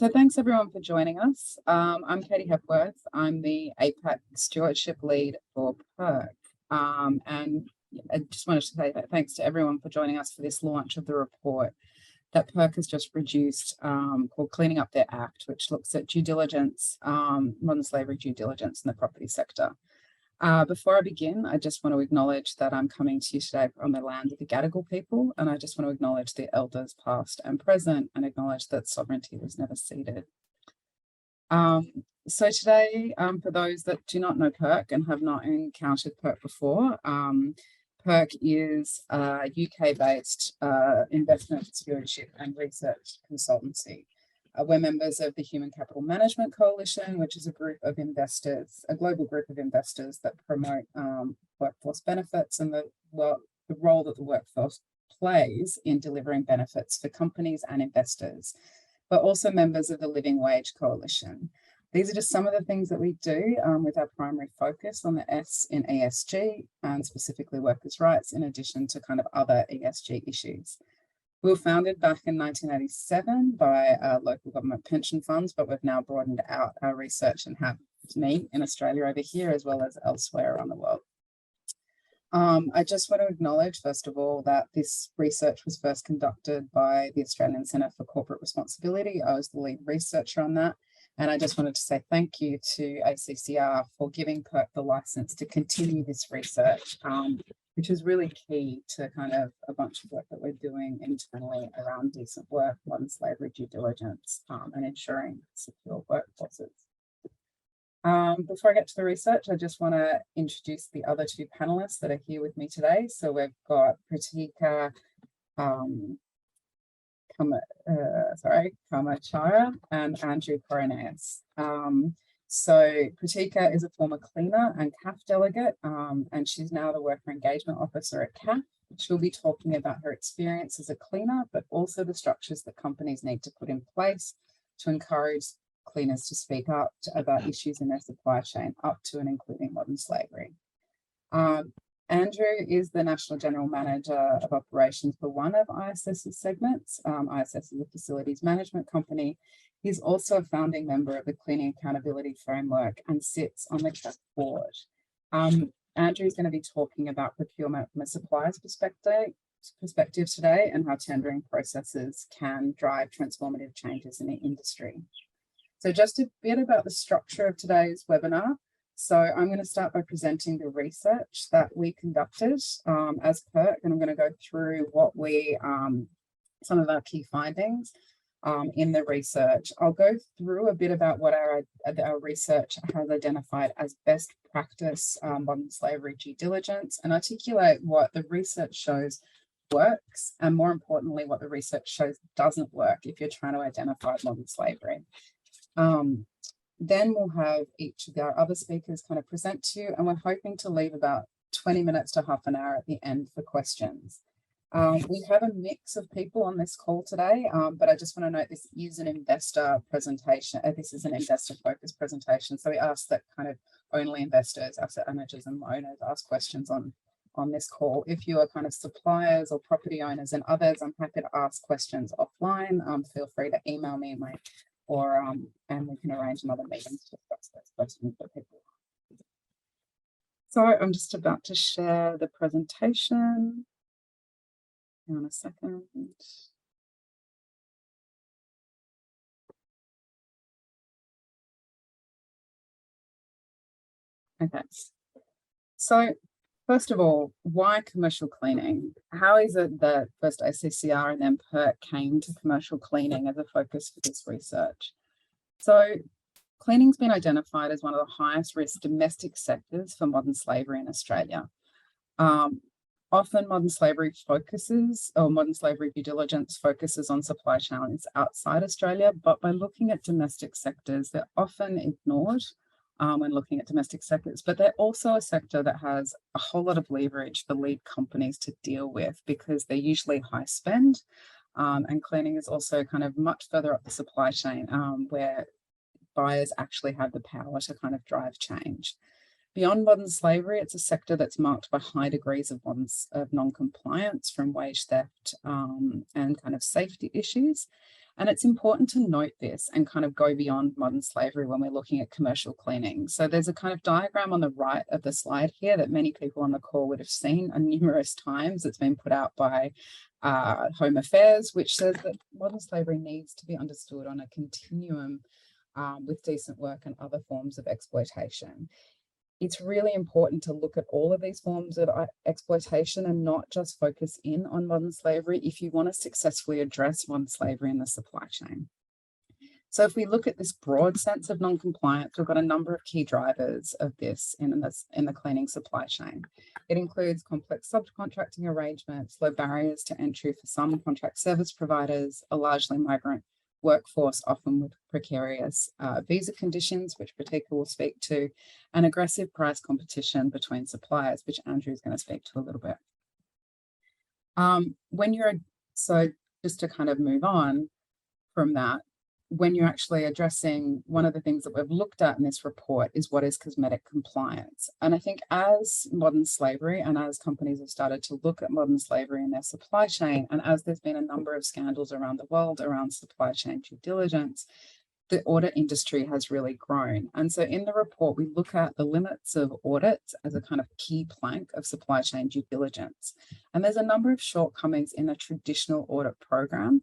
So thanks everyone for joining us. I'm Katie Hepworth. I'm the APAC Stewardship Lead for PIRC. And I just wanted to say that thanks to everyone for joining us for this launch of the report that PIRC has just produced called Cleaning Up Their Act, which looks at due diligence, modern slavery due diligence in the property sector. Before I begin, I just want to acknowledge that I'm coming to you today on the land of the Gadigal people, and I just want to acknowledge the elders past and present and acknowledge that sovereignty was never ceded. So today, for those that do not know PIRC and have not encountered PIRC before, PIRC is a UK-based investment stewardship and research consultancy. We're members of the Human Capital Management Coalition, which is a group of investors, a global group of investors that promote workforce benefits and the role that the workforce plays in delivering benefits for companies and investors, but also members of the Living Wage Coalition. These are just some of the things that we do with our primary focus on the S in ESG and specifically workers' rights, in addition to kind of other ESG issues. We were founded back in 1987 by local government pension funds, but we've now broadened out our research and have me in Australia over here as well as elsewhere around the world. I just want to acknowledge, first of all, that this research was first conducted by the Australian Centre for Corporate Responsibility. I was the lead researcher on that. And I just wanted to say thank you to ACCR for giving PIRC the license to continue this research, which is really key to kind of a bunch of work that we're doing internally around decent work, modern slavery due diligence, and ensuring secure workforces. Before I get to the research, I just want to introduce the other two panelists that are here with me today. So we've got Pratika Kamachara and Andrew Coronaeus. So Pratika is a former cleaner and CAF delegate, and she's now the Worker Engagement Officer at CAF. She'll be talking about her experience as a cleaner, but also the structures that companies need to put in place to encourage cleaners to speak up about issues in their supply chain, up to and including modern slavery. Andrew is the National General Manager of Operations for one of ISS's segments. ISS is a facilities management company. He's also a founding member of the Cleaning Accountability Framework and sits on the CAF board. Andrew is going to be talking about procurement from a supplier's perspective today and how tendering processes can drive transformative changes in the industry. So just a bit about the structure of today's webinar. So I'm going to start by presenting the research that we conducted as PIRC, and I'm going to go through what some of our key findings in the research. I'll go through a bit about what our research has identified as best practice modern slavery due diligence, and articulate what the research shows works, and more importantly, what the research shows doesn't work if you're trying to identify modern slavery. Then we'll have each of our other speakers kind of present to you, and we're hoping to leave about 20 minutes to half an hour at the end for questions. We have a mix of people on this call today, but I just want to note this is an investor presentation. This is an investor-focused presentation, so we ask that kind of only investors, asset managers and owners ask questions on this call. If you are kind of suppliers or property owners and others, I'm happy to ask questions offline. Feel free to email me and we can arrange another meeting to discuss those questions for people. So I'm just about to share the presentation. Hang on a second. Okay. So first of all, why commercial cleaning? How is it that first ACCR and then PIRC came to commercial cleaning as a focus for this research? So cleaning's been identified as one of the highest risk domestic sectors for modern slavery in Australia. Often modern slavery due diligence focuses on supply chains outside Australia, but by looking at domestic sectors, they're often ignored when looking at domestic sectors, but they're also a sector that has a whole lot of leverage for lead companies to deal with because they're usually high spend, and cleaning is also kind of much further up the supply chain where buyers actually have the power to kind of drive change. Beyond modern slavery, it's a sector that's marked by high degrees of non-compliance from wage theft and kind of safety issues. And it's important to note this and kind of go beyond modern slavery when we're looking at commercial cleaning. So there's a kind of diagram on the right of the slide here that many people on the call would have seen numerous times. It's been put out by Home Affairs, which says that modern slavery needs to be understood on a continuum with decent work and other forms of exploitation. It's really important to look at all of these forms of exploitation and not just focus in on modern slavery if you want to successfully address modern slavery in the supply chain. So if we look at this broad sense of non-compliance, we've got a number of key drivers of this in the cleaning supply chain. It includes complex subcontracting arrangements, low barriers to entry for some contract service providers, a largely migrant workforce, often with precarious visa conditions, which Pratika will speak to, and aggressive price competition between suppliers, which Andrew is going to speak to a little bit. So just to kind of move on from that, when you're actually addressing, one of the things that we've looked at in this report is what is cosmetic compliance. And I think as modern slavery and as companies have started to look at modern slavery in their supply chain, and as there's been a number of scandals around the world around supply chain due diligence, the audit industry has really grown. And so in the report, we look at the limits of audits as a kind of key plank of supply chain due diligence. And there's a number of shortcomings in a traditional audit program.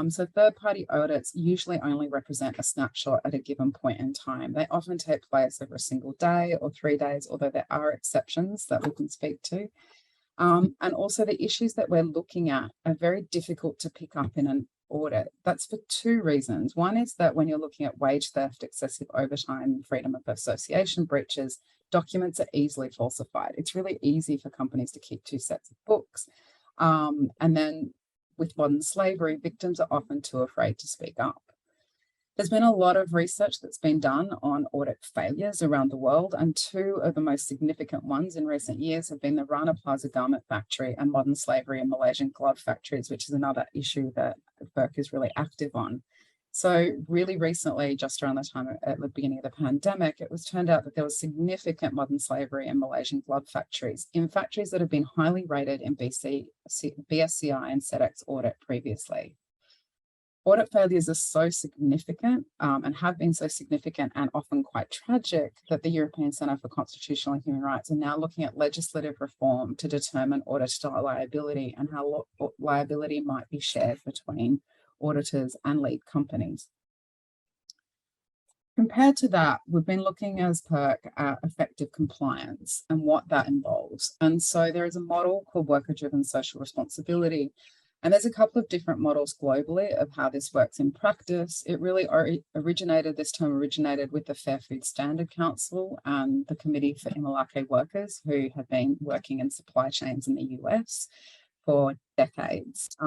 So third-party audits usually only represent a snapshot at a given point in time. They often take place over a single day or 3 days, although there are exceptions that we can speak to. And also the issues that we're looking at are very difficult to pick up in an audit. That's for two reasons. One is that when you're looking at wage theft, excessive overtime, freedom of association breaches, documents are easily falsified. It's really easy for companies to keep two sets of books. And then with modern slavery, victims are often too afraid to speak up. There's been a lot of research that's been done on audit failures around the world, and two of the most significant ones in recent years have been the Rana Plaza Garment Factory and modern slavery in Malaysian glove factories, which is another issue that PIRC is really active on. So really recently, just around the time at the beginning of the pandemic, it was turned out that there was significant modern slavery in Malaysian glove factories, in factories that have been highly rated in BSCI and SEDEX audit previously. Audit failures are so significant and have been so significant and often quite tragic that the European Centre for Constitutional and Human Rights are now looking at legislative reform to determine auditor liability and how liability might be shared between auditors and lead companies. Compared to that, we've been looking as PIRC at effective compliance and what that involves. And so there is a model called worker-driven social responsibility. And there's a couple of different models globally of how this works in practice. It really originated with the Fair Food Standard Council and the Committee for Imalake Workers, who have been working in supply chains in the US for decades.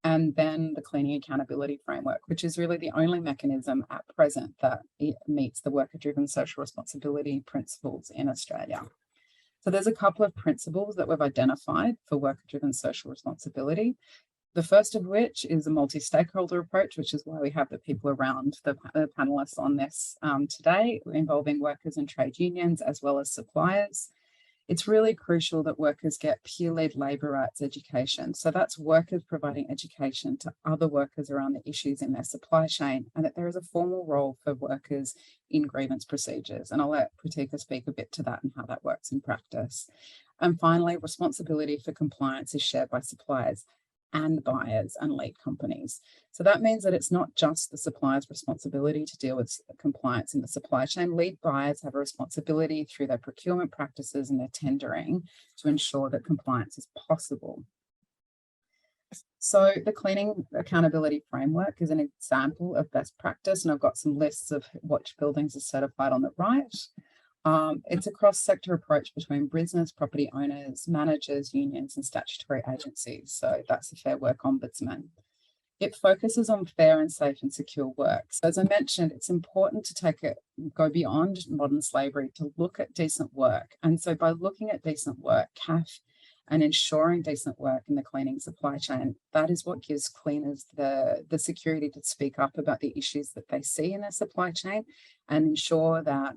And then the Cleaning Accountability Framework, which is really the only mechanism at present that meets the worker-driven social responsibility principles in Australia. So there's a couple of principles that we've identified for worker-driven social responsibility. The first of which is a multi-stakeholder approach, which is why we have the people around the panelists on this today, involving workers and trade unions, as well as suppliers. It's really crucial that workers get peer-led labour rights education. So that's workers providing education to other workers around the issues in their supply chain, and that there is a formal role for workers in grievance procedures. And I'll let Pratika speak a bit to that and how that works in practice. And finally, responsibility for compliance is shared by suppliers and buyers and lead companies. So that means that it's not just the supplier's responsibility to deal with compliance in the supply chain. Lead buyers have a responsibility through their procurement practices and their tendering to ensure that compliance is possible. So the Cleaning Accountability Framework is an example of best practice, and I've got some lists of which buildings are certified on the right. It's a cross-sector approach between business, property owners, managers, unions, and statutory agencies. So that's the Fair Work Ombudsman. It focuses on fair and safe and secure work. So as I mentioned, it's important to go beyond modern slavery to look at decent work. And so by looking at decent work, CAF, and ensuring decent work in the cleaning supply chain, that is what gives cleaners the security to speak up about the issues that they see in their supply chain and ensure that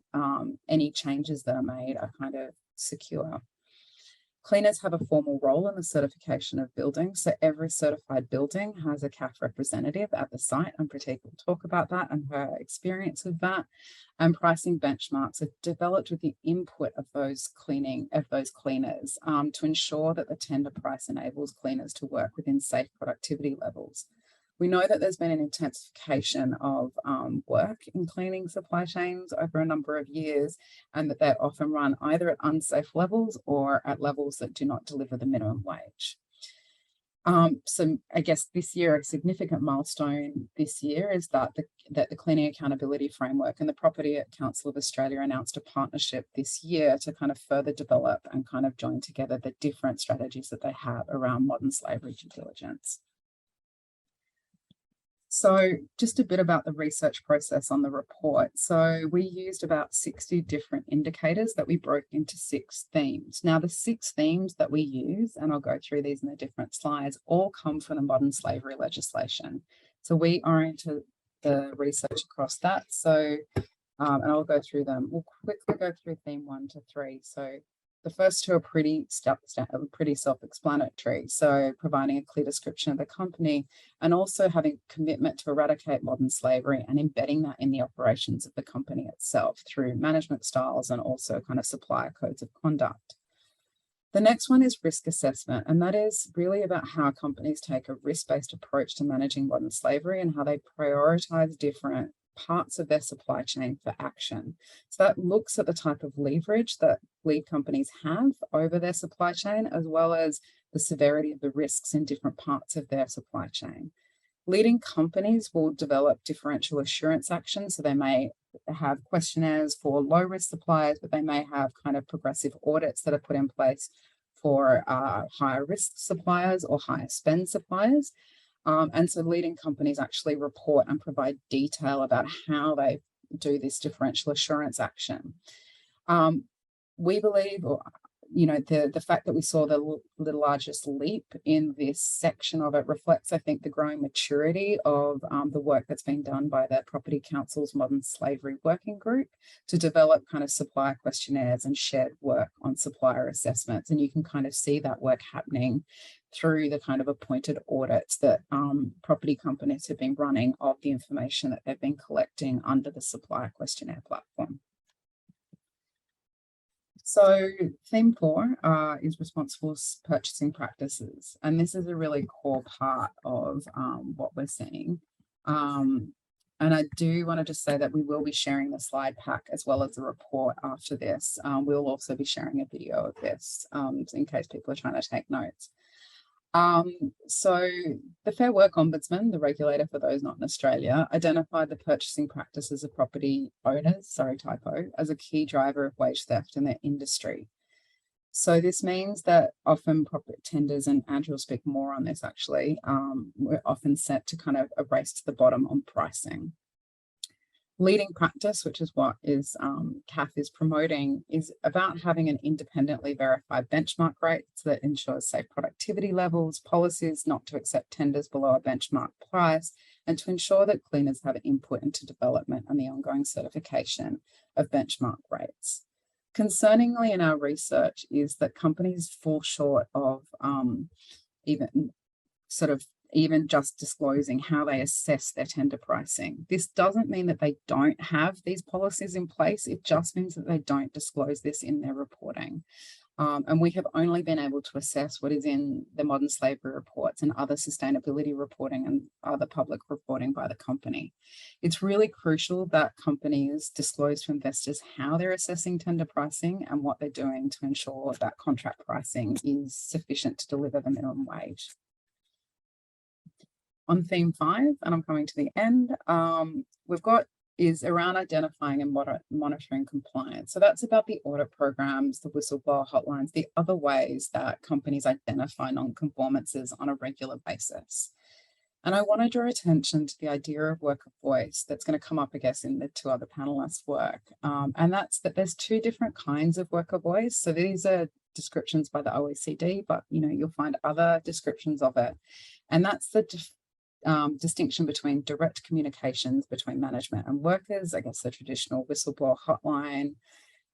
any changes that are made are kind of secure. Cleaners have a formal role in the certification of buildings. So every certified building has a CAF representative at the site, and Pratik will talk about that and her experience of that. And pricing benchmarks are developed with the input of those cleaners to ensure that the tender price enables cleaners to work within safe productivity levels. We know that there's been an intensification of work in cleaning supply chains over a number of years, and that they often run either at unsafe levels or at levels that do not deliver the minimum wage. So I guess this year, a significant milestone this year is that the Cleaning Accountability Framework and the Property Council of Australia announced a partnership this year to kind of further develop and kind of join together the different strategies that they have around modern slavery due diligence. So just a bit about the research process on the report. So we used about 60 different indicators that we broke into 6 themes. Now the 6 themes that we use, and I'll go through these in the different slides, all come from the modern slavery legislation. So we oriented the research across that. So, and I'll go through them. We'll quickly go through theme 1 to 3. So the first 2 are pretty self-explanatory. So providing a clear description of the company and also having commitment to eradicate modern slavery and embedding that in the operations of the company itself through management styles and also kind of supplier codes of conduct. The next one is risk assessment, and that is really about how companies take a risk-based approach to managing modern slavery and how they prioritize different parts of their supply chain for action. So that looks at the type of leverage that lead companies have over their supply chain, as well as the severity of the risks in different parts of their supply chain. Leading companies will develop differential assurance actions. So they may have questionnaires for low risk suppliers, but they may have kind of progressive audits that are put in place for higher risk suppliers or higher spend suppliers. And so leading companies actually report and provide detail about how they do this differential assurance action. We believe, or the fact that we saw the largest leap in this section of it reflects, I think, the growing maturity of the work that's been done by the Property Council's Modern Slavery Working Group to develop kind of supplier questionnaires and shared work on supplier assessments. And you can kind of see that work happening through the kind of appointed audits that property companies have been running of the information that they've been collecting under the supplier questionnaire platform. So theme 4 is responsible purchasing practices. And this is a really core part of what we're seeing. And I do want to just say that we will be sharing the slide pack as well as the report after this. We'll also be sharing a video of this in case people are trying to take notes. So the Fair Work Ombudsman, the regulator for those not in Australia, identified the purchasing practices of property owners, as a key driver of wage theft in their industry. So this means that often property tenders, and Andrew will speak more on this actually, we're often set to kind of a race to the bottom on pricing. Leading practice, which is what CAF is promoting, is about having an independently verified benchmark rate that ensures safe productivity levels, policies not to accept tenders below a benchmark price, and to ensure that cleaners have input into development and the ongoing certification of benchmark rates. Concerningly in our research is that companies fall short of even just disclosing how they assess their tender pricing. This doesn't mean that they don't have these policies in place. It just means that they don't disclose this in their reporting. And we have only been able to assess what is in the modern slavery reports and other sustainability reporting and other public reporting by the company. It's really crucial that companies disclose to investors how they're assessing tender pricing and what they're doing to ensure that contract pricing is sufficient to deliver the minimum wage. On theme 5, and I'm coming to the end, we've got is around identifying and monitoring compliance. So that's about the audit programs, the whistleblower hotlines, the other ways that companies identify non-conformances on a regular basis. And I want to draw attention to the idea of worker voice that's going to come up, I guess, in the 2 other panelists' work. And that's that there's 2 different kinds of worker voice. So these are descriptions by the OECD, but you'll find other descriptions of it. And that's the distinction between direct communications between management and workers, I guess the traditional whistleblower hotline,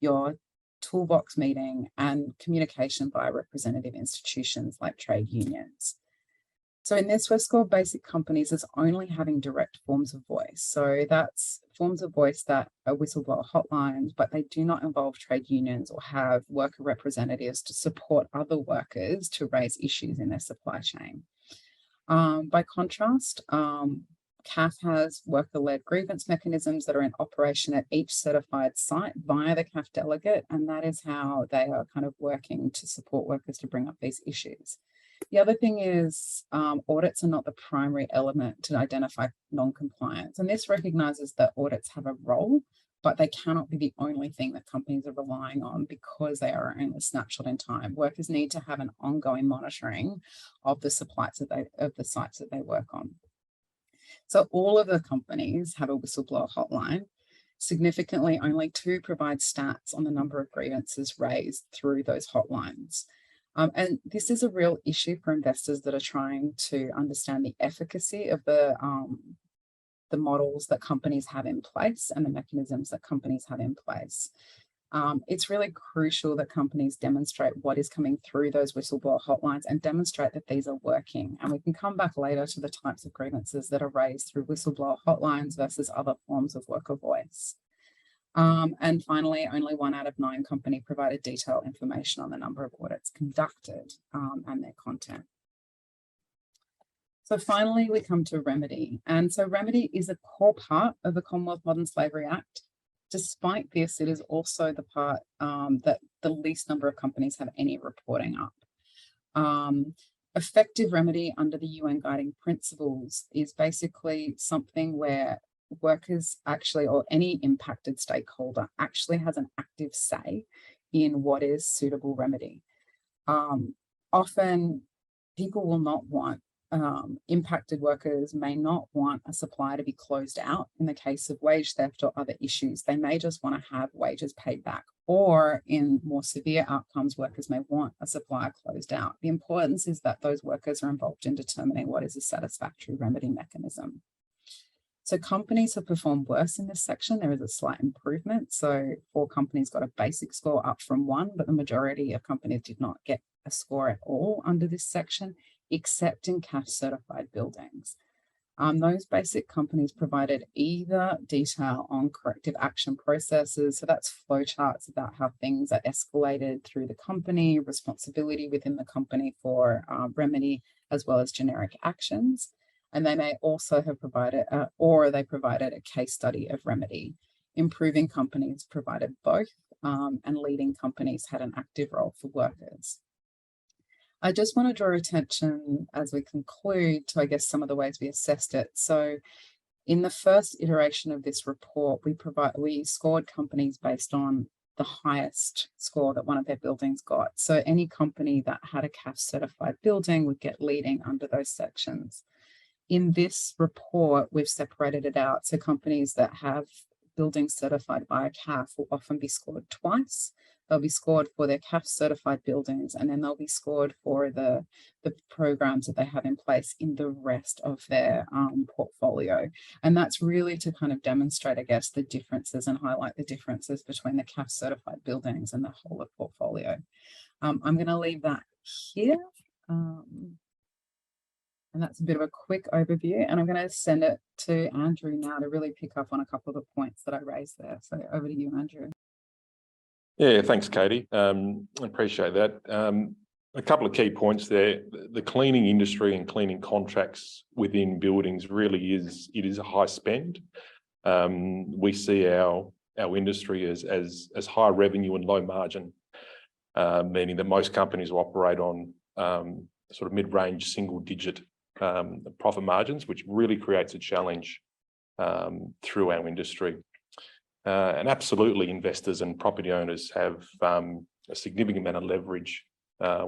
your toolbox meeting, and communication by representative institutions like trade unions. So in this, we've scored basic companies as only having direct forms of voice. So that's forms of voice that are whistleblower hotlines, but they do not involve trade unions or have worker representatives to support other workers to raise issues in their supply chain. By contrast, CAF has worker-led grievance mechanisms that are in operation at each certified site via the CAF delegate, and that is how they are kind of working to support workers to bring up these issues. The other thing is audits are not the primary element to identify non-compliance, and this recognises that audits have a role, but they cannot be the only thing that companies are relying on because they are only a snapshot in time. Workers need to have an ongoing monitoring of the sites that they work on. So all of the companies have a whistleblower hotline. Significantly, only 2 provide stats on the number of grievances raised through those hotlines. And this is a real issue for investors that are trying to understand the efficacy of the models that companies have in place and the mechanisms that companies have in place. It's really crucial that companies demonstrate what is coming through those whistleblower hotlines and demonstrate that these are working. And we can come back later to the types of grievances that are raised through whistleblower hotlines versus other forms of worker voice. And finally, only 1 out of 9 companies provided detailed information on the number of audits conducted and their content. So finally, we come to remedy. And so remedy is a core part of the Commonwealth Modern Slavery Act. Despite this, it is also the part that the least number of companies have any reporting up. Effective remedy under the UN Guiding Principles is basically something where workers actually, or any impacted stakeholder actually has an active say in what is suitable remedy. Often people will not want impacted workers may not want a supplier to be closed out in the case of wage theft or other issues. They may just want to have wages paid back, or in more severe outcomes, workers may want a supplier closed out. The importance is that those workers are involved in determining what is a satisfactory remedy mechanism. So companies have performed worse in this section. There is a slight improvement. So 4 companies got a basic score up from 1, but the majority of companies did not get a score at all under this section, except in CAF certified buildings. Those basic companies provided either detail on corrective action processes, so that's flowcharts about how things are escalated through the company, responsibility within the company for remedy, as well as generic actions. And they may also have provided, or they provided a case study of remedy. Improving companies provided both, and leading companies had an active role for workers. I just want to draw attention as we conclude to, I guess, some of the ways we assessed it. So in the first iteration of this report, we scored companies based on the highest score that one of their buildings got. So any company that had a CAF certified building would get leading under those sections. In this report, we've separated it out. So companies that have buildings certified by a CAF will often be scored twice. They'll be scored for their CAF certified buildings, and then they'll be scored for the programs that they have in place in the rest of their portfolio. And that's really to kind of demonstrate, I guess, the differences and highlight the differences between the CAF certified buildings and the whole of portfolio. I'm going to leave that here. And that's a bit of a quick overview, and I'm going to send it to Andrew now to really pick up on a couple of the points that I raised there. So over to you, Andrew. Yeah, thanks, Katie. I appreciate that. A couple of key points there. The cleaning industry and cleaning contracts within buildings really is a high spend. We see our industry as high revenue and low margin, meaning that most companies will operate on sort of mid-range single-digit profit margins, which really creates a challenge through our industry. And absolutely, investors and property owners have a significant amount of leverage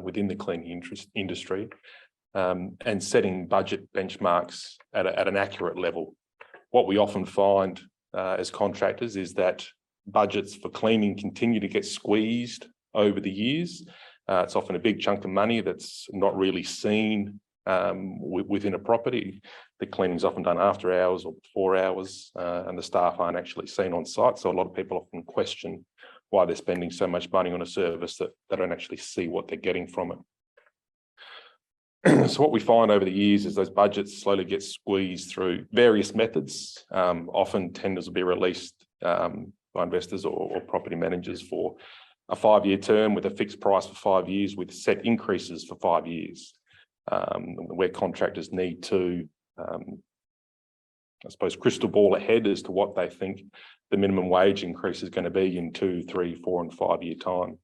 within the cleaning industry, and setting budget benchmarks at an accurate level. What we often find as contractors is that budgets for cleaning continue to get squeezed over the years. It's often a big chunk of money that's not really seen within a property. The cleaning is often done after hours or before hours, and the staff aren't actually seen on site. So a lot of people often question why they're spending so much money on a service that they don't actually see what they're getting from it. So what we find over the years is those budgets slowly get squeezed through various methods. Often tenders will be released by investors or property managers for a 5-year term with a fixed price for 5 years with set increases for 5 years, where contractors need to, I suppose, crystal ball ahead as to what they think the minimum wage increase is going to be in 2, 3, 4 and 5 year time.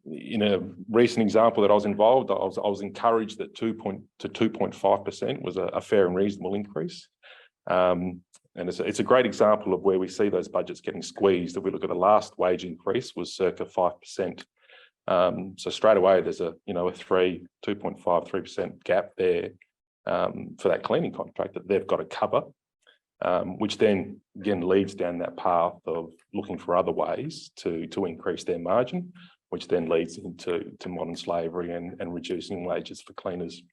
In a recent example that I was involved, I was encouraged that 2 to 2.5% was a fair and reasonable increase. And it's a great example of where we see those budgets getting squeezed. If we look at the last wage increase was circa 5%. So straight away there's a 2.5-3% gap there for that cleaning contract that they've got to cover, which then again leads down that path of looking for other ways to increase their margin, which then leads into modern slavery and reducing wages for cleaners.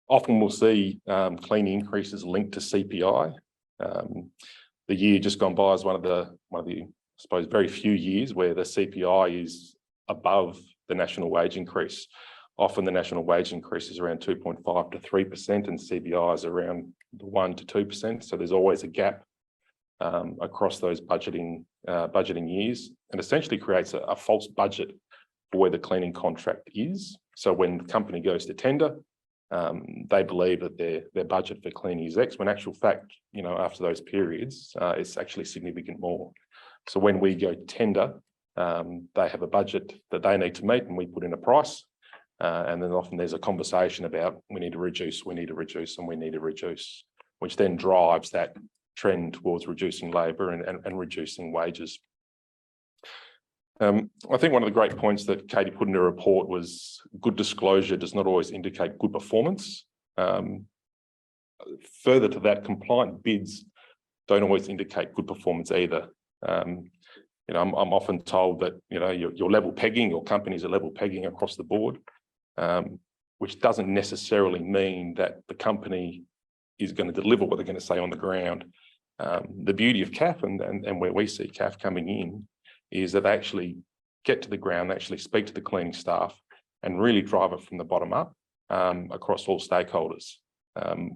Often we'll see cleaning increases linked to CPI. The year just gone by is one of the I suppose very few years where the CPI is above the national wage increase. Often the national wage increase is around 2.5 to 3% and CPI is around 1 to 2%. So there's always a gap across those budgeting years, and essentially creates a false budget for where the cleaning contract is. So when the company goes to tender, they believe that their budget for cleaning is X, when in actual fact, after those periods, it's actually significant more. So when we go to tender, they have a budget that they need to meet and we put in a price. And then often there's a conversation about we need to reduce, and we need to reduce, which then drives that trend towards reducing labour and reducing wages. I think one of the great points that Katie put in her report was good disclosure does not always indicate good performance. Further to that, compliant bids don't always indicate good performance either. I'm often told that you're level pegging, your companies are level pegging across the board, which doesn't necessarily mean that the company is going to deliver what they're going to say on the ground. The beauty of CAF and where we see CAF coming in is that they actually get to the ground, they actually speak to the cleaning staff and really drive it from the bottom up across all stakeholders,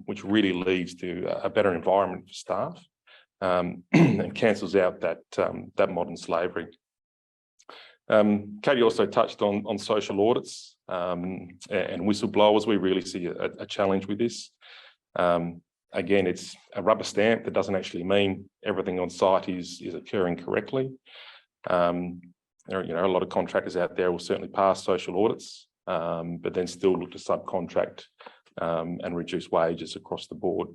which really leads to a better environment for staff and cancels out that modern slavery. Katie also touched on social audits and whistleblowers. We really see a challenge with this. Again, it's a rubber stamp that doesn't actually mean everything on site is occurring correctly. There are a lot of contractors out there will certainly pass social audits, but then still look to subcontract and reduce wages across the board.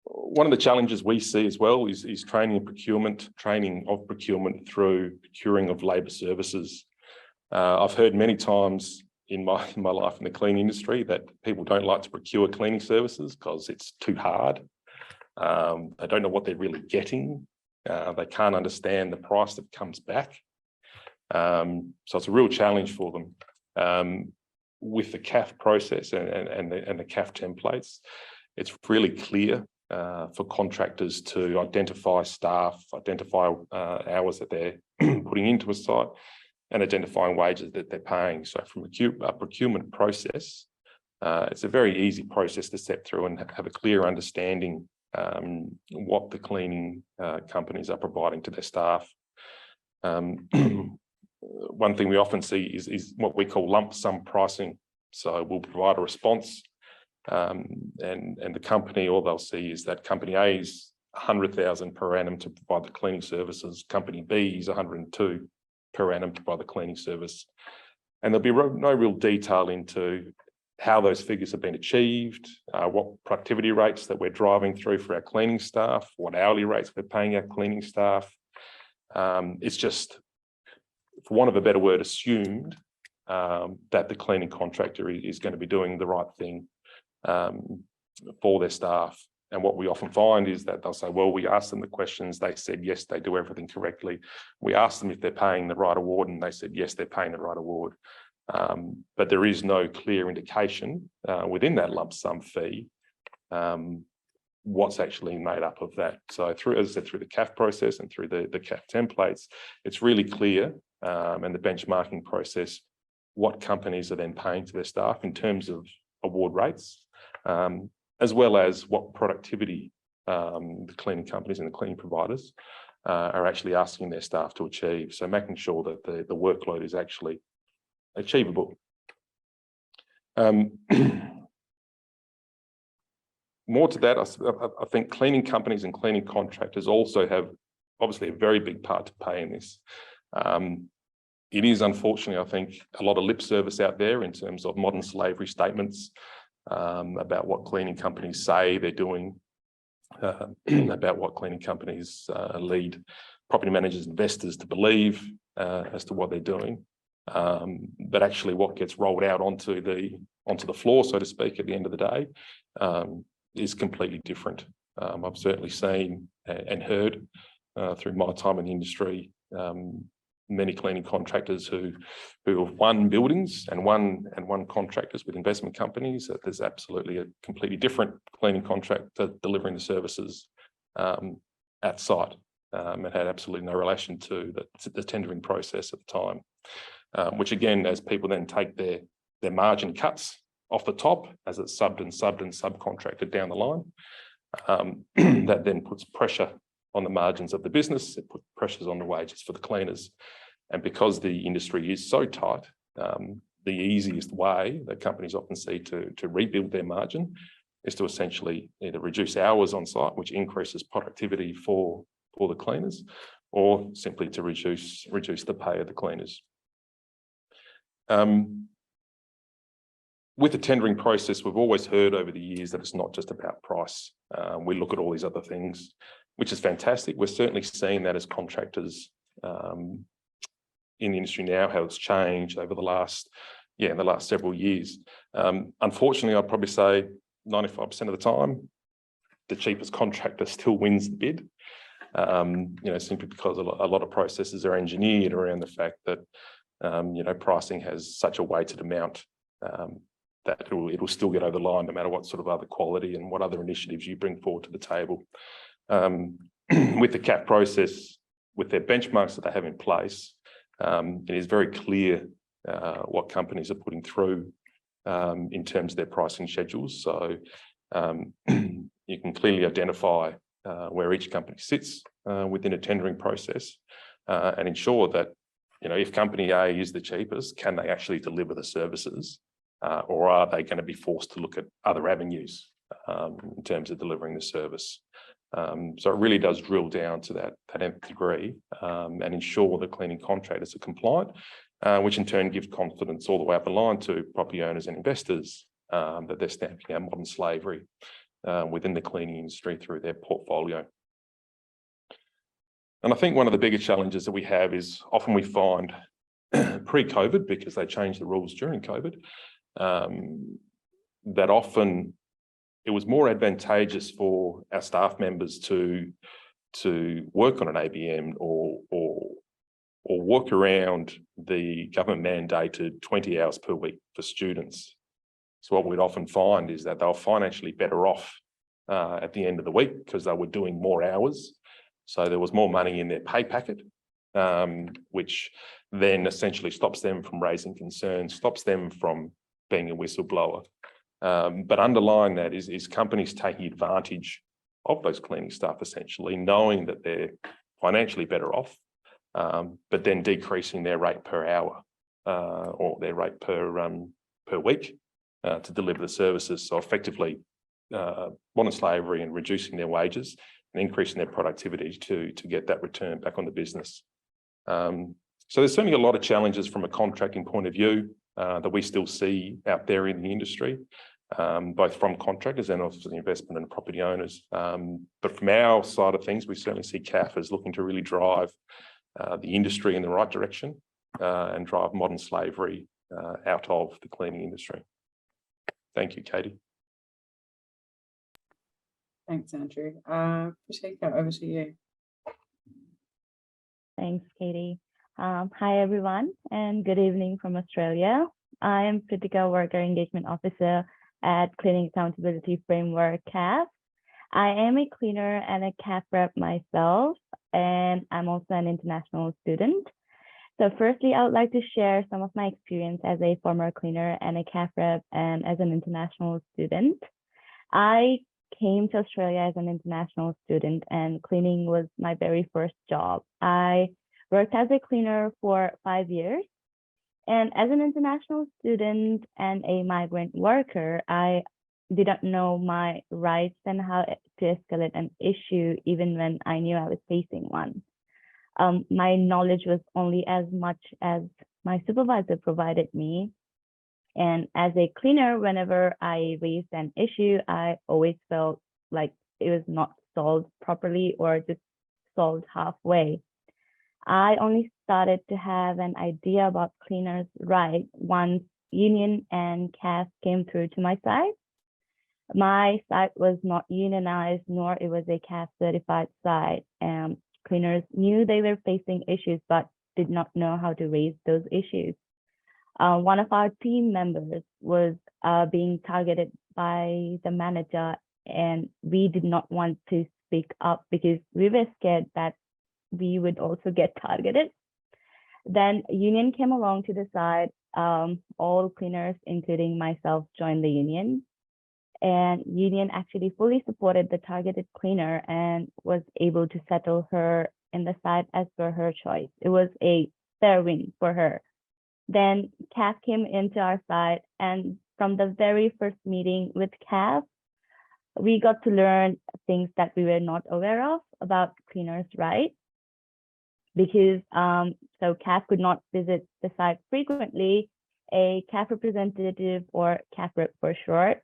One of the challenges we see as well is training of procurement through procuring of labour services. I've heard many times in my life in the cleaning industry that people don't like to procure cleaning services because it's too hard. They don't know what they're really getting. They can't understand the price that comes back. So it's a real challenge for them. With the CAF process and the CAF templates, it's really clear for contractors to identify staff, identify hours that they're putting into a site, and identifying wages that they're paying. So from a procurement process, it's a very easy process to step through and have a clear understanding what the cleaning companies are providing to their staff. One thing we often see is what we call lump sum pricing. So we'll provide a response and the company, all they'll see is that company A is 100,000 per annum to provide the cleaning services. Company B is 102 per annum to provide the cleaning service. And there'll be no real detail into how those figures have been achieved, what productivity rates that we're driving through for our cleaning staff, what hourly rates we're paying our cleaning staff. It's just, for want of a better word, assumed that the cleaning contractor is going to be doing the right thing for their staff. And what we often find is that they'll say, well, we asked them the questions, they said, yes, they do everything correctly. We asked them if they're paying the right award and they said, yes, they're paying the right award. But there is no clear indication within that lump sum fee what's actually made up of that. So through, as I said, through the CAF process and through the CAF templates, it's really clear, and the benchmarking process, what companies are then paying to their staff in terms of award rates, as well as what productivity the cleaning companies and the cleaning providers are actually asking their staff to achieve. So making sure that the workload is actually achievable. More to that, I think cleaning companies and cleaning contractors also have obviously a very big part to play in this. It is unfortunately, I think, a lot of lip service out there in terms of modern slavery statements about what cleaning companies say they're doing, about what cleaning companies lead property managers, investors to believe as to what they're doing. But actually what gets rolled out onto the floor, so to speak, at the end of the day, is completely different. I've certainly seen and heard through my time in the industry, many cleaning contractors who have won buildings and won contractors with investment companies. That there's absolutely a completely different cleaning contractor delivering the services at site, and had absolutely no relation to the tendering process at the time. Which again, as people then take their margin cuts off the top, as it's subbed and subcontracted down the line, that then puts pressure on the margins of the business. It puts pressures on the wages for the cleaners. And because the industry is so tight, the easiest way that companies often see to rebuild their margin is to essentially either reduce hours on site, which increases productivity for the cleaners, or simply to reduce the pay of the cleaners. With the tendering process, we've always heard over the years that it's not just about price. We look at all these other things, which is fantastic. We're certainly seeing that as contractors in the industry now, how it's changed over the last several years. Unfortunately, I'd probably say 95% of the time, the cheapest contractor still wins the bid. Simply because a lot of processes are engineered around the fact that pricing has such a weighted amount that it'll still get over the line no matter what sort of other quality and what other initiatives you bring forward to the table. With the CAP process, with their benchmarks that they have in place, it is very clear what companies are putting through in terms of their pricing schedules. So you can clearly identify where each company sits within a tendering process, and ensure that, if company A is the cheapest, can they actually deliver the services, or are they going to be forced to look at other avenues in terms of delivering the service? So it really does drill down to that nth degree, and ensure the cleaning contractors are compliant, which in turn gives confidence all the way up the line to property owners and investors that they're stamping out modern slavery within the cleaning industry through their portfolio. And I think one of the bigger challenges that we have is often we find pre-COVID, because they changed the rules during COVID, that often it was more advantageous for our staff members to work on an ABM or work around the government mandated 20 hours per week for students. So what we'd often find is that they were financially better off at the end of the week because they were doing more hours. So there was more money in their pay packet, which then essentially stops them from raising concerns, stops them from being a whistleblower. But underlying that is companies taking advantage of those cleaning staff, essentially knowing that they're financially better off, but then decreasing their rate per hour or their rate per week to deliver the services. So effectively modern slavery and reducing their wages and increasing their productivity to get that return back on the business. So there's certainly a lot of challenges from a contracting point of view that we still see out there in the industry, both from contractors and also the investment and property owners. But from our side of things, we certainly see CAF as looking to really drive the industry in the right direction and drive modern slavery out of the cleaning industry. Thank you, Katie. Thanks, Andrew. Pratika, over to you. Thanks, Katie. Hi, everyone, and good evening from Australia. I am Pratika, Worker Engagement Officer at Cleaning Accountability Framework, CAF. I am a cleaner and a CAF rep myself, and I'm also an international student. So firstly, I would like to share some of my experience as a former cleaner and a CAF rep and as an international student. I came to Australia as an international student, and cleaning was my very first job. I worked as a cleaner for 5 years. And as an international student and a migrant worker, I didn't know my rights and how to escalate an issue, even when I knew I was facing one. My knowledge was only as much as my supervisor provided me. And as a cleaner, whenever I raised an issue, I always felt like it was not solved properly or just solved halfway. I only started to have an idea about cleaners' rights once union and CAF came through to my site. My site was not unionized, nor it was a CAF certified site. Cleaners knew they were facing issues, but did not know how to raise those issues. One of our team members was being targeted by the manager, and we did not want to speak up because we were scared that we would also get targeted. Then union came along to the side. All cleaners, including myself, joined the union. And union actually fully supported the targeted cleaner and was able to settle her in the site as per her choice. It was a fair win for her. Then CAF came into our site, and from the very first meeting with CAF, we got to learn things that we were not aware of about cleaners' rights. Because so CAF could not visit the site frequently, a CAF representative, or CAF rep for short,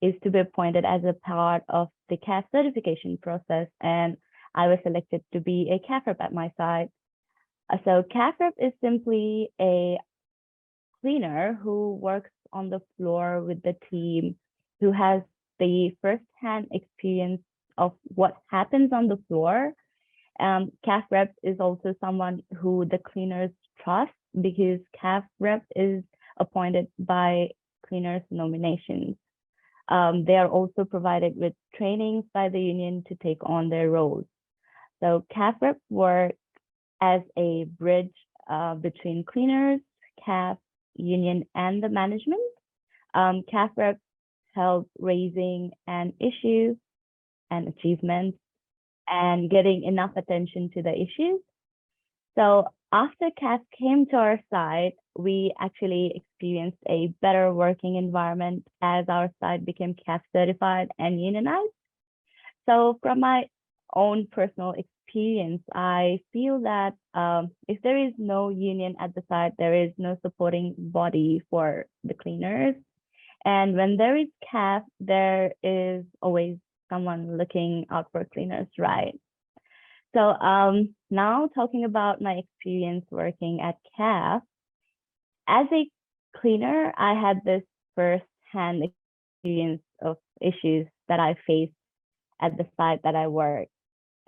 is to be appointed as a part of the CAF certification process, and I was selected to be a CAF rep at my site. So CAF rep is simply a cleaner who works on the floor with the team, who has the first-hand experience of what happens on the floor. CAF rep is also someone who the cleaners trust, because CAF rep is appointed by cleaners' nominations. They are also provided with trainings by the union to take on their roles. So CAF rep work as a bridge between cleaners, CAF, union, and the management. CAF rep help raising an issue and achievements and getting enough attention to the issues. So after CAF came to our site, we actually experienced a better working environment as our site became CAF certified and unionized. So from my own personal experience, I feel that if there is no union at the site, there is no supporting body for the cleaners. And when there is CAF, there is always someone looking out for cleaners, right? So now talking about my experience working at CAF, as a cleaner, I had this first-hand experience of issues that I faced at the site that I work.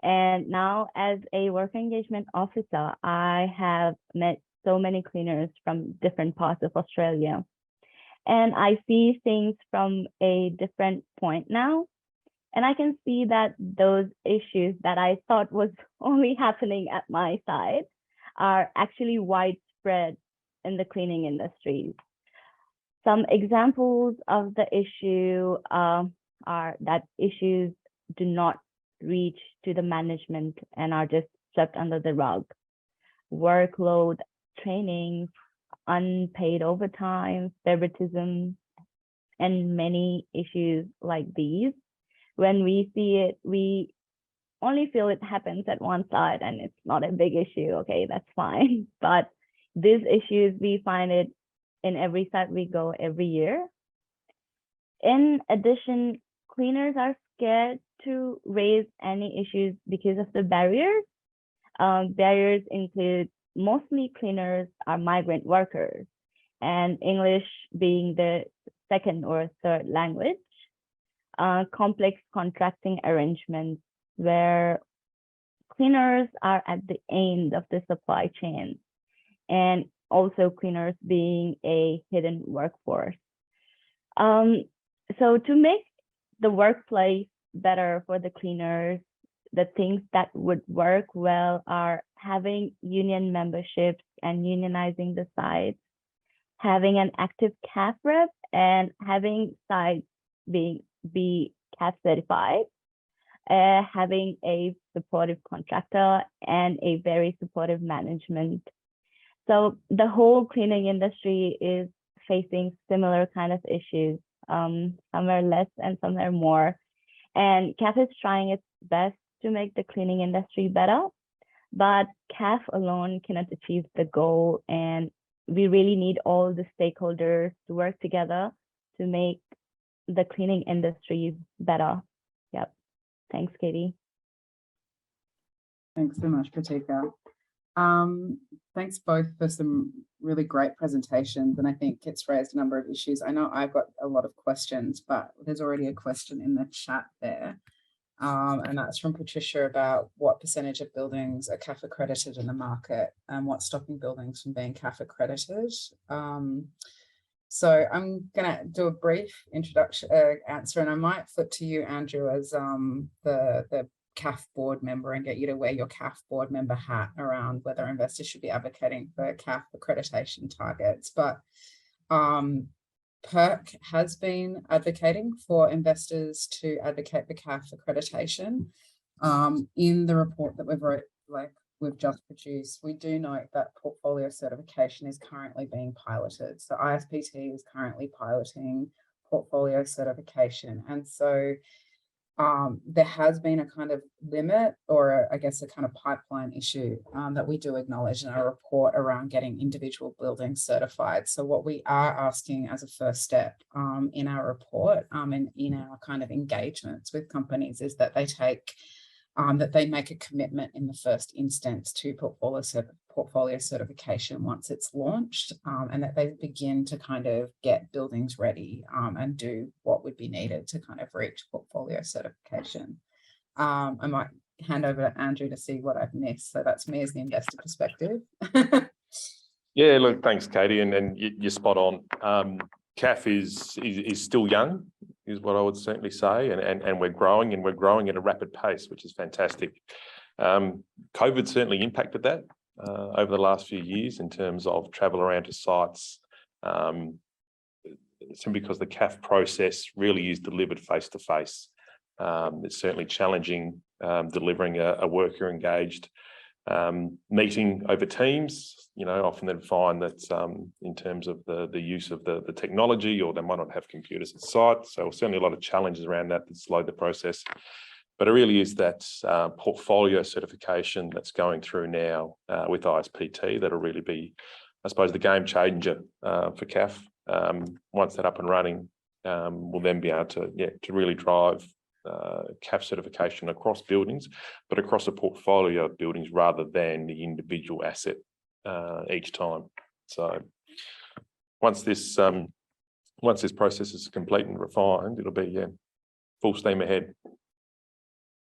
And now as a work engagement officer, I have met so many cleaners from different parts of Australia. And I see things from a different point now. And I can see that those issues that I thought was only happening at my side are actually widespread in the cleaning industry. Some examples of the issue are that issues do not reach to the management and are just swept under the rug. Workload, training, unpaid overtime, favoritism, and many issues like these. When we see it, we only feel it happens at one side and it's not a big issue. Okay, that's fine. But these issues, we find it in every site we go every year. In addition, cleaners are scared to raise any issues because of the barriers. Barriers include mostly cleaners are migrant workers, and English being the second or third language. Complex contracting arrangements where cleaners are at the end of the supply chain, and also cleaners being a hidden workforce. So to make the workplace better for the cleaners, the things that would work well are having union memberships and unionizing the sites, having an active CAF rep, and having sites be CAF certified, having a supportive contractor and a very supportive management. So the whole cleaning industry is facing similar kind of issues, somewhere less and somewhere more. And CAF is trying its best to make the cleaning industry better, but CAF alone cannot achieve the goal. And we really need all the stakeholders to work together to make the cleaning industry better. Yep. Thanks, Katie. Thanks so much, Pratika. Thanks both for some really great presentations, and I think it's raised a number of issues. I know I've got a lot of questions, but there's already a question in the chat there, and that's from Patricia about what percentage of buildings are CAF accredited in the market and what's stopping buildings from being CAF accredited. So I'm going to do a brief introduction answer, and I might flip to you, Andrew, as the CAF board member, and get you to wear your CAF board member hat around whether investors should be advocating for CAF accreditation targets. But PIRC has been advocating for investors to advocate for CAF accreditation. In the report that we've just produced, we do note that portfolio certification is currently being piloted. So ISPT is currently piloting portfolio certification, and so there has been a kind of limit, or I guess a kind of pipeline issue that we do acknowledge in our report around getting individual buildings certified. So what we are asking as a first step in our report and in our kind of engagements with companies is that they make a commitment in the first instance to portfolio certification once it's launched, and that they begin to kind of get buildings ready and do what would be needed to kind of reach portfolio certification. I might hand over to Andrew to see what I've missed. So that's me as the investor perspective. Yeah, look, thanks, Katie, and you're spot on. CAF is still young, is what I would certainly say, and we're growing at a rapid pace, which is fantastic. COVID certainly impacted that over the last few years in terms of travel around to sites, simply because the CAF process really is delivered face to face. It's certainly challenging delivering a worker engaged meeting over Teams. Often they find that in terms of the use of the technology, or they might not have computers at site. So certainly a lot of challenges around that slowed the process. But it really is that portfolio certification that's going through now with ISPT that'll really be, I suppose, the game changer for CAF. Once that's up and running, we'll then be able to really drive CAF certification across buildings, but across a portfolio of buildings rather than the individual asset each time. So once this process is complete and refined, it'll be full steam ahead.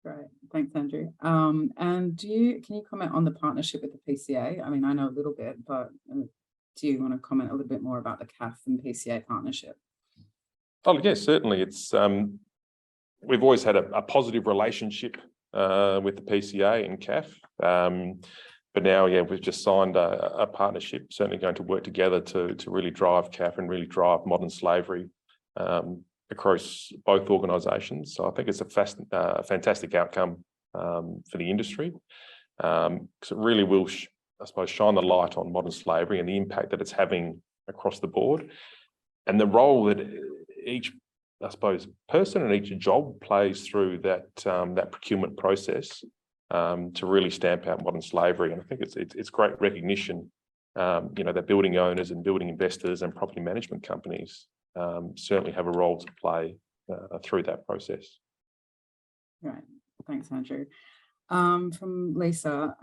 Great, thanks, Andrew. And can you comment on the partnership with the PCA? I mean, I know a little bit, but do you want to comment a little bit more about the CAF and PCA partnership? Oh, yes, certainly. It's we've always had a positive relationship with the PCA and CAF, but now, we've just signed a partnership. Certainly going to work together to really drive CAF and really drive modern slavery across both organisations. So I think it's a fantastic outcome for the industry, because it really will, I suppose, shine the light on modern slavery and the impact that it's having across the board, and the role that each, I suppose, person and each job plays through that procurement process to really stamp out modern slavery. And I think it's great recognition, that building owners and building investors and property management companies certainly have a role to play through that process. Right, thanks, Andrew. From Lisa,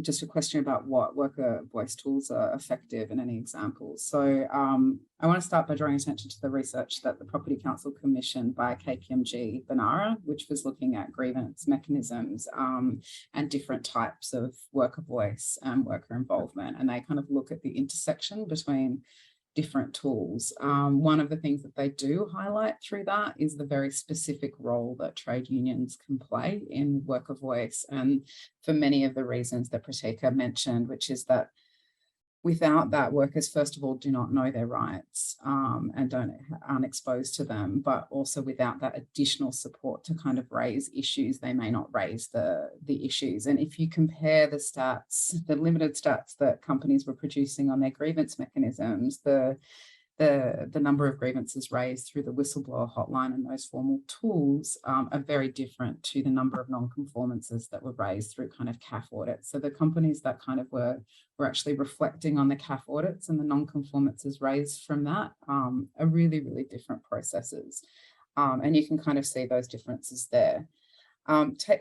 just a question about what worker voice tools are effective and any examples. So I want to start by drawing attention to the research that the Property Council commissioned by KPMG Banara, which was looking at grievance mechanisms and different types of worker voice and worker involvement. And they kind of look at the intersection between different tools. One of the things that they do highlight through that is the very specific role that trade unions can play in worker voice, and for many of the reasons that Pratika mentioned, which is that without that, workers, first of all, do not know their rights and aren't exposed to them, but also without that additional support to kind of raise issues, they may not raise the issues. And if you compare the stats, the limited stats that companies were producing on their grievance mechanisms, the number of grievances raised through the whistleblower hotline and those formal tools are very different to the number of non-conformances that were raised through kind of CAF audits. So the companies that kind of were actually reflecting on the CAF audits and the non-conformances raised from that are really, really different processes. And you can kind of see those differences there.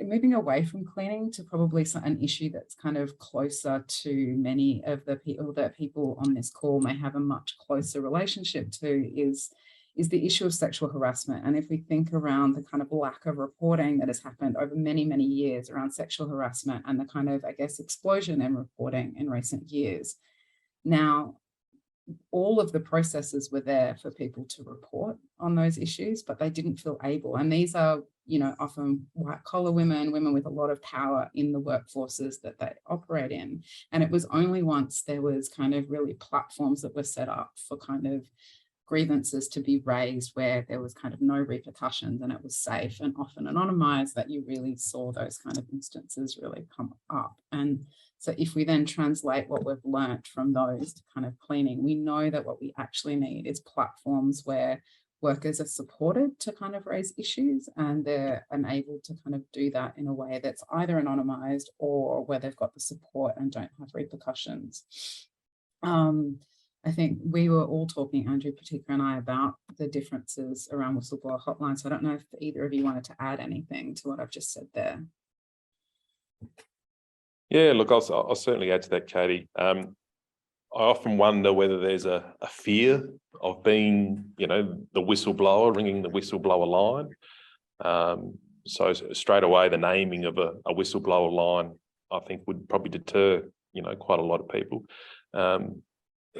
Moving away from cleaning to probably an issue that's kind of closer to many of the people that people on this call may have a much closer relationship to is the issue of sexual harassment. And if we think around the kind of lack of reporting that has happened over many, many years around sexual harassment and the kind of, I guess, explosion in reporting in recent years. Now, all of the processes were there for people to report on those issues, but they didn't feel able. And these are, you know, often white collar women with a lot of power in the workforces that they operate in. And it was only once there was kind of really platforms that were set up for kind of grievances to be raised where there was kind of no repercussions and it was safe and often anonymized that you really saw those kind of instances really come up. And so if we then translate what we've learnt from those to kind of cleaning, we know that what we actually need is platforms where workers are supported to kind of raise issues and they're enabled to kind of do that in a way that's either anonymized or where they've got the support and don't have repercussions. I think we were all talking, Andrew, Pratika and I, about the differences around whistleblower hotlines. So I don't know if either of you wanted to add anything to what I've just said there. Yeah, look, I'll certainly add to that, Katie. I often wonder whether there's a fear of being, you know, the whistleblower, ringing the whistleblower line. So straight away, the naming of a whistleblower line, I think, would probably deter, you know, quite a lot of people.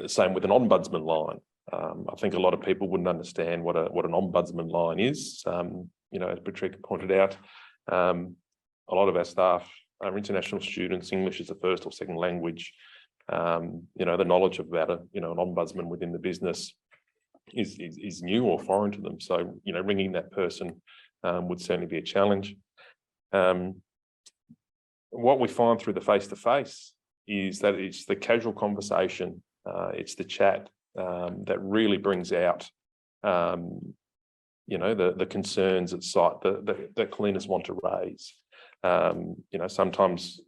Same with an ombudsman line. I think a lot of people wouldn't understand what an ombudsman line is. You know, as Patrick pointed out, a lot of our staff are international students. English is the first or second language. You know, the knowledge about an ombudsman within the business is new or foreign to them. So, you know, ringing that person would certainly be a challenge. What we find through the face-to-face is that it's the casual conversation, it's the chat that really brings out, you know, the concerns at site that cleaners want to raise. You know, sometimes,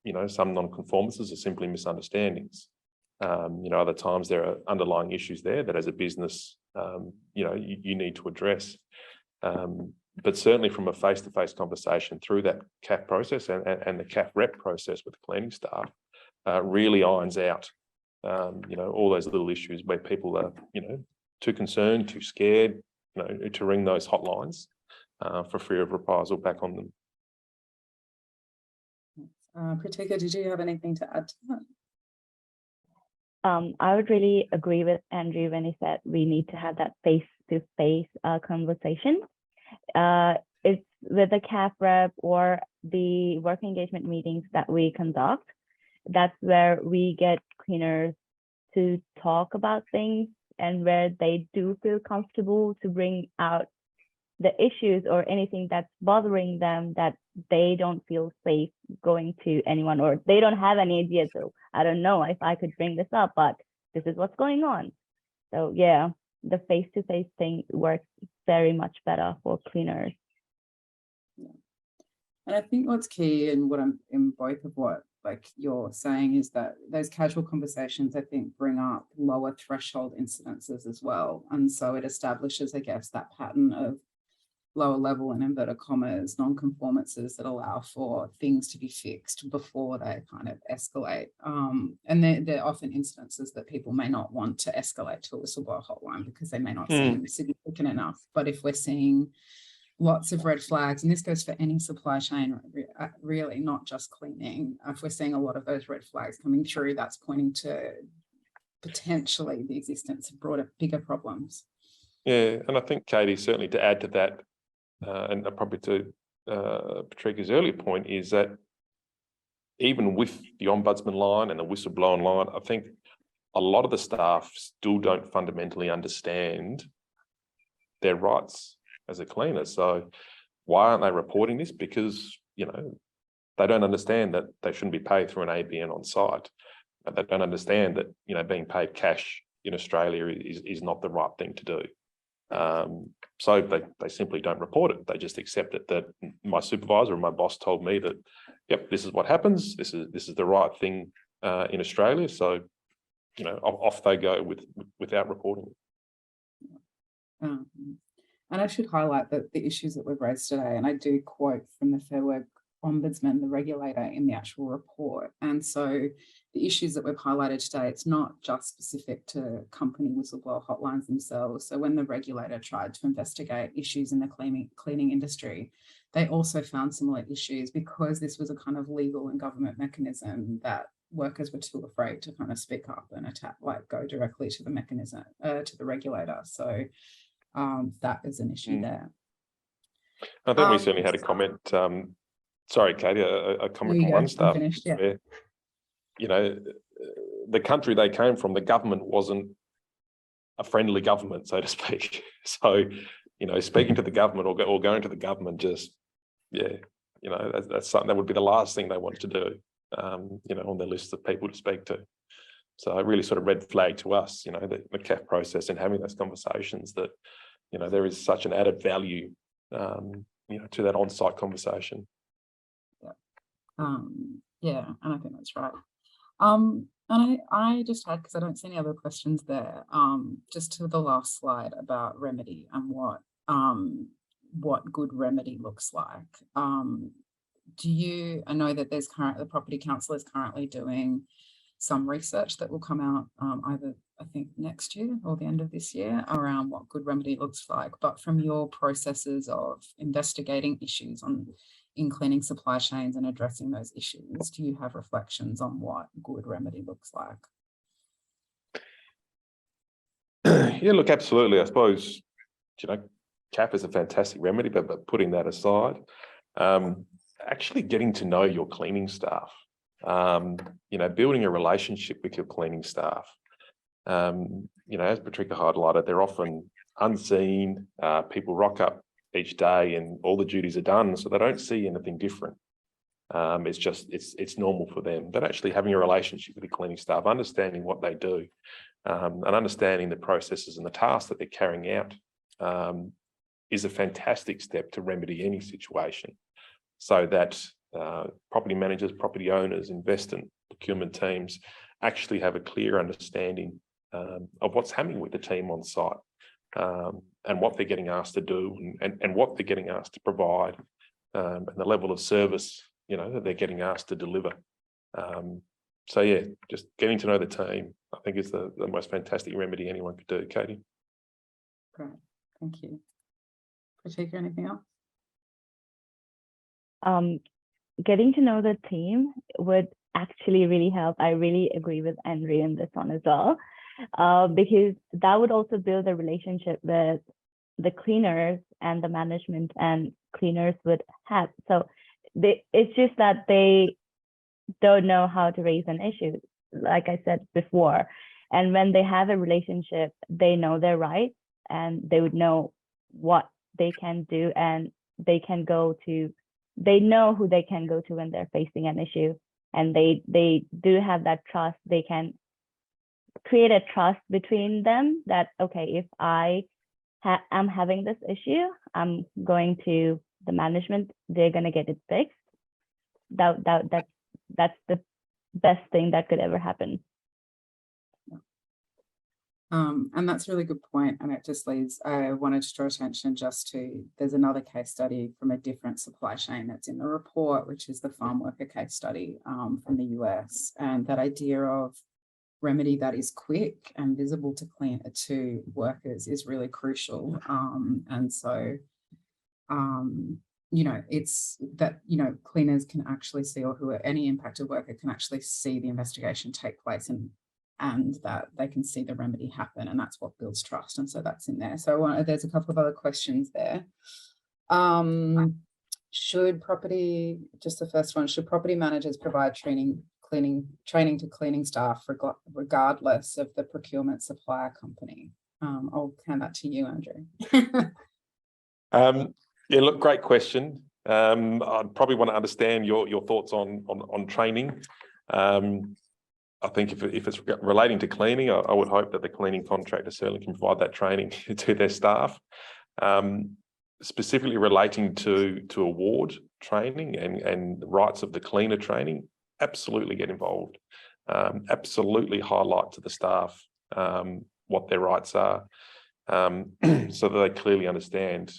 you know, some non-conformances are simply misunderstandings. You know, other times there are underlying issues there that as a business, you know, you need to address. But certainly from a face-to-face conversation through that CAF process and the CAF rep process with the cleaning staff really irons out, you know, all those little issues where people are, you know, too concerned, too scared, you know, to ring those hotlines for fear of reprisal back on them. Pratika, did you have anything to add to that? I would really agree with Andrew when he said we need to have that face-to-face conversation. It's with the CAF rep or the work engagement meetings that we conduct. That's where we get cleaners to talk about things and where they do feel comfortable to bring out the issues or anything that's bothering them that they don't feel safe going to anyone, or they don't have any idea. So I don't know if I could bring this up, but this is what's going on. So yeah, the face-to-face thing works very much better for cleaners. Yeah. And I think what's key and what I'm in both of what like you're saying is that those casual conversations, I think, bring up lower threshold incidences as well. And so it establishes, I guess, that pattern of lower level, in inverted commas, non-conformances that allow for things to be fixed before they kind of escalate. And they're often instances that people may not want to escalate to a whistleblower hotline because they may not seem significant enough. But if we're seeing lots of red flags, and this goes for any supply chain, really, not just cleaning, if we're seeing a lot of those red flags coming through, that's pointing to potentially the existence of broader, bigger problems. Yeah, and I think, Katie, certainly to add to that, and probably to Patrika's earlier point, is that even with the ombudsman line and the whistleblowing line, I think a lot of the staff still don't fundamentally understand their rights as a cleaner. So why aren't they reporting this? Because, you know, they don't understand that they shouldn't be paid through an ABN on site. They don't understand that, you know, being paid cash in Australia is not the right thing to do. So they simply don't report it. They just accept it that my supervisor or my boss told me that, yep, this is what happens. This is the right thing in Australia. So, you know, off they go without reporting. And I should highlight that the issues that we've raised today, and I do quote from the Fair Work Ombudsman, the regulator, in the actual report. And so the issues that we've highlighted today, it's not just specific to company whistleblower hotlines themselves. So when the regulator tried to investigate issues in the cleaning industry, they also found similar issues because this was a kind of legal and government mechanism that workers were too afraid to kind of speak up and attack, like go directly to the mechanism, to the regulator. So that is an issue there. I think we certainly had a comment. Sorry, Katie, a comment from one staff. Finished, yeah. Where, you know, the country they came from, the government wasn't a friendly government, so to speak. So, you know, speaking to the government or going to the government, just, yeah, you know, that's something that would be the last thing they want to do, you know, on their list of people to speak to. So it really sort of red flag to us, you know, the CAF process and having those conversations that, you know, there is such an added value, you know, to that on-site conversation. Yeah, and I think that's right. And I just had, because I don't see any other questions there, just to the last slide about remedy and what good remedy looks like. I know that there's the Property Council is currently doing some research that will come out either, I think, next year or the end of this year around what good remedy looks like. But from your processes of investigating issues in cleaning supply chains and addressing those issues, do you have reflections on what good remedy looks like? Yeah, look, absolutely. I suppose, you know, CAF is a fantastic remedy, but putting that aside, actually getting to know your cleaning staff, you know, building a relationship with your cleaning staff. You know, as Patrika highlighted, they're often unseen. People rock up each day and all the duties are done, so they don't see anything different. It's just, it's normal for them. But actually having a relationship with the cleaning staff, understanding what they do, and understanding the processes and the tasks that they're carrying out, is a fantastic step to remedy any situation, so that property managers, property owners, investment procurement teams actually have a clear understanding of what's happening with the team on site, and what they're getting asked to do, and what they're getting asked to provide, and the level of service, you know, that they're getting asked to deliver. So yeah, just getting to know the team, I think, is the most fantastic remedy anyone could do. Katie. Great, thank you. Patrika, anything else? Getting to know the team would actually really help. I really agree with Henry in this one as well, because that would also build a relationship with the cleaners and the management and cleaners would have. So it's just that they don't know how to raise an issue, like I said before. And when they have a relationship, they know their rights and they would know what they can do, and they know who they can go to when they're facing an issue. And they do have that trust. They can create a trust between them that, okay, if I'm having this issue, I'm going to the management, they're going to get it fixed. That's the best thing that could ever happen. And that's a really good point. And it just leads, I wanted to draw attention just to, there's another case study from a different supply chain that's in the report, which is the farm worker case study from the US. And that idea of remedy that is quick and visible to workers is really crucial. And so, you know, it's that, you know, cleaners can actually see, or any impacted worker can actually see the investigation take place and that they can see the remedy happen, and that's what builds trust. And so that's in there. So there's a couple of other questions there. Should property, just the first one, should property managers provide training to cleaning staff regardless of the procurement supplier company? I'll hand that to you, Andrew. Yeah, look, great question. I'd probably want to understand your thoughts on training. I think if it's relating to cleaning, I would hope that the cleaning contractor certainly can provide that training to their staff. Specifically relating to award training and the rights of the cleaner training, absolutely get involved. Absolutely highlight to the staff what their rights are, so that they clearly understand.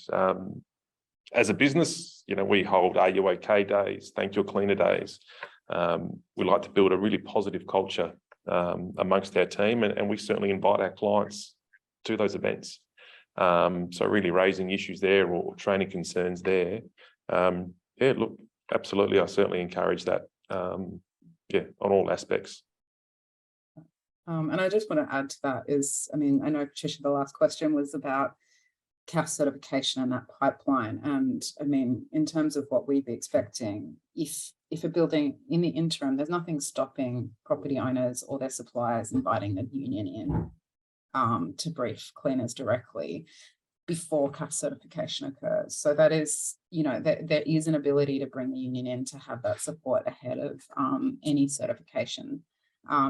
As a business, we hold Are You OK days, Thank Your Cleaner days. We like to build a really positive culture amongst our team, and we certainly invite our clients to those events. So really raising issues there or training concerns there. Yeah, look, absolutely, I certainly encourage that, yeah, on all aspects. And I just want to add to that is, I know, Patricia, the last question was about CAF certification and that pipeline. And in terms of what we'd be expecting, if a building in the interim, there's nothing stopping property owners or their suppliers inviting the union in to brief cleaners directly before CAF certification occurs. So that is, there is an ability to bring the union in to have that support ahead of any certification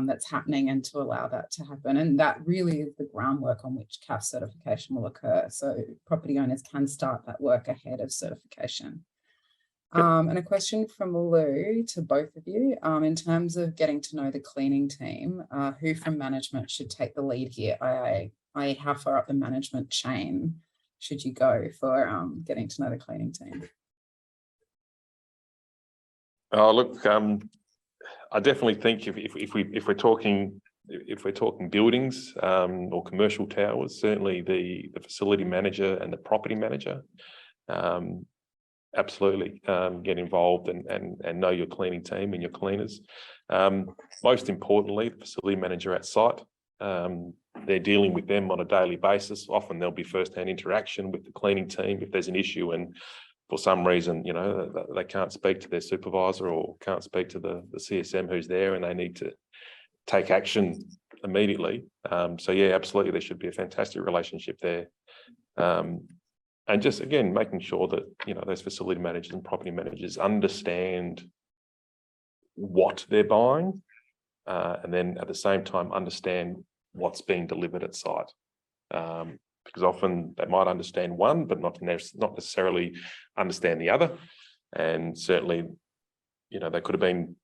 that's happening, and to allow that to happen. And that really is the groundwork on which CAF certification will occur. So property owners can start that work ahead of certification. And a question from Lou to both of you, in terms of getting to know the cleaning team, who from management should take the lead here? I.e. how far up the management chain should you go for getting to know the cleaning team? Oh, look, I definitely think if we're talking buildings or commercial towers, certainly the facility manager and the property manager, absolutely get involved and know your cleaning team and your cleaners. Most importantly, the facility manager at site. They're dealing with them on a daily basis. Often there'll be first-hand interaction with the cleaning team if there's an issue, and for some reason, they can't speak to their supervisor or can't speak to the CSM who's there, and they need to take action immediately. So yeah, absolutely, there should be a fantastic relationship there. And just, again, making sure that, those facility managers and property managers understand what they're buying, and then at the same time understand what's being delivered at site. Because often they might understand one, but not necessarily understand the other. And certainly, they could have been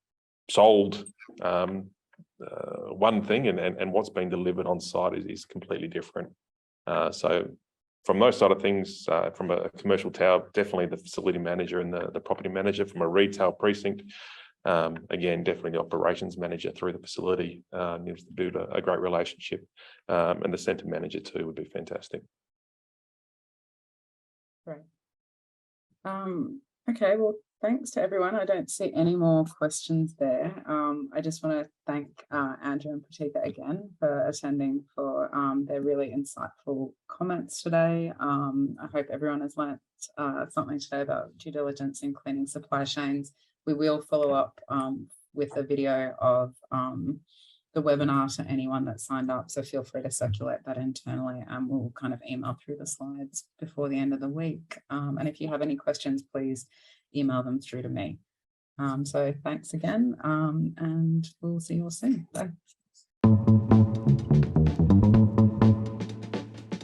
sold one thing, and what's being delivered on site is completely different. So from those side of things, from a commercial tower, definitely the facility manager and the property manager. From a retail precinct, again, definitely the operations manager through the facility needs to build a great relationship, and the centre manager too would be fantastic. Great. Okay, well, thanks to everyone. I don't see any more questions there. I just want to thank Andrew and Pratika again for attending, for their really insightful comments today. I hope everyone has learnt something today about due diligence in cleaning supply chains. We will follow up with a video of the webinar to anyone that signed up, so feel free to circulate that internally, and we'll kind of email through the slides before the end of the week. And if you have any questions, please email them through to me. So thanks again, and we'll see you all soon. Bye.